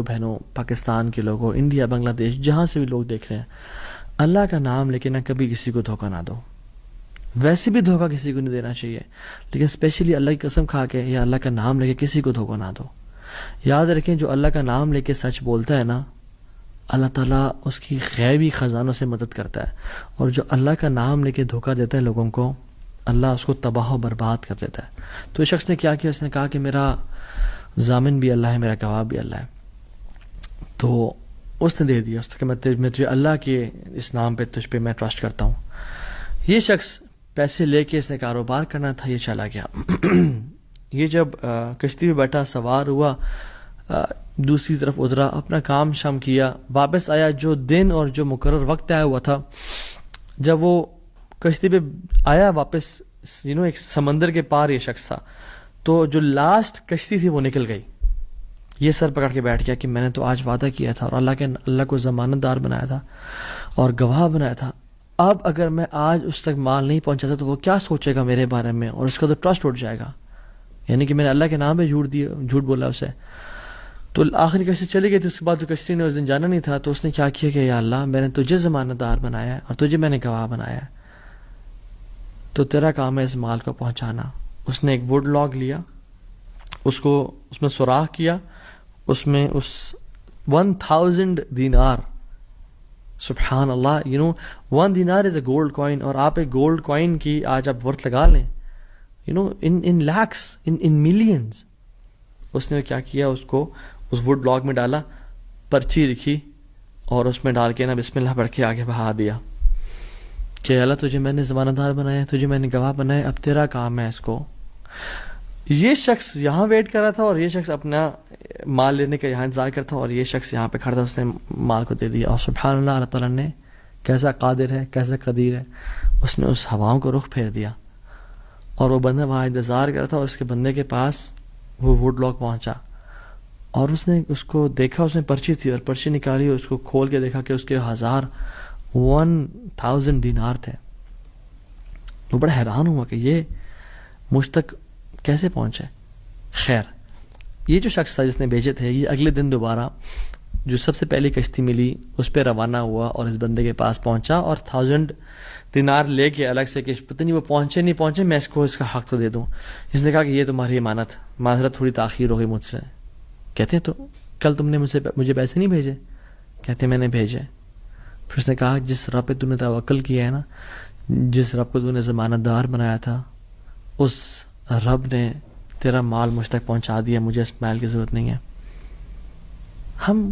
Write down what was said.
بہنوں، پاکستان کے لوگوں، انڈیا، بنگلہ دیش، جہاں سے بھی لوگ دیکھ رہے ہیں، اللہ کا نام لے کے نہ کبھی کسی کو دھوکہ نہ دو. ویسے بھی دھوکہ کسی کو نہیں دینا چاہیے، لیکن اسپیشلی اللہ کی قسم کھا کے یا اللہ کا نام لے کے کسی کو دھوکہ نہ دو. یاد رکھیں جو اللہ کا نام لے کے سچ بولتا ہے نا، اللہ تعالیٰ اس کی غیبی خزانوں سے مدد کرتا ہے، اور جو اللہ کا نام لے کے دھوکہ دیتا ہے لوگوں کو، اللہ اس کو تباہ و برباد کر دیتا ہے. تو اس شخص نے کیا کیا؟ اس نے کہا کہ میرا ضامن بھی اللہ ہے، میرا گواہ بھی اللہ ہے. تو اس نے دے دیا، اس نے کہ میں تجھے اللہ کے اس نام پہ تجھ پہ میں ٹرسٹ کرتا ہوں. یہ شخص پیسے لے کے اس نے کاروبار کرنا تھا، یہ چلا گیا. یہ جب کشتی پہ بیٹھا، سوار ہوا، دوسری طرف اترا، اپنا کام شام کیا، واپس آیا. جو دن اور جو مقرر وقت طے ہوا تھا، جب وہ کشتی پہ آیا واپس، ایک سمندر کے پار یہ شخص تھا، تو جو لاسٹ کشتی تھی وہ نکل گئی. یہ سر پکڑ کے بیٹھ گیا کہ میں نے تو آج وعدہ کیا تھا اور اللہ کو ضمانت دار بنایا تھا اور گواہ بنایا تھا. اب اگر میں آج اس تک مال نہیں پہنچاتا تو وہ کیا سوچے گا میرے بارے میں، اور اس کا تو ٹرسٹ اٹھ جائے گا، یعنی کہ میں نے اللہ کے نام پہ جھوٹ بولا اسے. تو آخری کشتی چلی گئی تھی. اس کے بعد تو کشتی نے اس دن جانا نہیں تھا، تو اس نے کیا کیا کہ یا اللہ میں نے تجھے ضمانت دار بنایا ہے اور تجھے میں نے گواہ بنایا ہے، تو تیرا کام ہے اس مال کو پہنچانا. اس نے ایک ووڈ لاگ لیا، اس میں سوراخ کیا، اس میں اس 1000 دینار، سبحان اللہ، 1 دینار از اے گولڈ کوائن. اور آپ ایک گولڈ کوائن کی آج آپ ورتھ لگا لیں، ان لیکس، ان ملینز. اس نے کیا کیا؟ اس کو اس ووڈ لاگ میں ڈالا، پرچی لکھی اور اس میں ڈال کے نا بسم اللہ پڑھ کے آگے بہا دیا کہ اللہ تجھے میں نے ضمانت دار بنایا، تجھے میں نے گواہ بنایا، اب تیرا کام ہے اس کو. یہ شخص یہاں ویٹ کر رہا تھا اور یہ شخص اپنا مال لینے کا یہاں انتظار کرتا، اور یہ شخص یہاں پہ کھڑا تھا، اس نے مال کو دے دیا. اور سبحان اللہ، اللہ تعالیٰ نے کیسا قادر ہے، کیسا قدیر ہے، اس نے اس ہواؤں کو رخ پھیر دیا اور وہ بندہ وہاں انتظار کر رہا تھا، اور اس کے بندے کے پاس وہ ووڈ لاگ پہنچا اور اس نے اس کو دیکھا. اس میں پرچی تھی اور پرچی نکالی، اس کو کھول کے دیکھا کہ اس کے 1000 دینار تھے. وہ بڑا حیران ہوا کہ یہ مجھ تک کیسے پہنچے. خیر، یہ جو شخص تھا جس نے بھیجے تھے، یہ اگلے دن دوبارہ جو سب سے پہلی کشتی ملی اس پہ روانہ ہوا اور اس بندے کے پاس پہنچا اور 1000 دینار لے کے الگ سے کہ پتہ نہیں وہ پہنچے نہیں پہنچے، میں اس کو اس کا حق تو دے دوں. اس نے کہا کہ یہ تمہاری امانت، معذرت تھوڑی تاخیر ہو گئی مجھ سے. کہتے ہیں تو کل تم نے مجھے پیسے نہیں بھیجے؟ کہتے میں نے بھیجے. پھر اس نے کہا جس رب پہ تم نے توکل کیا ہے نا، جس رب کو تم نے ضمانت دار بنایا تھا، اس رب نے تیرا مال مجھ تک پہنچا دیا، مجھے اس مال کی ضرورت نہیں ہے. ہم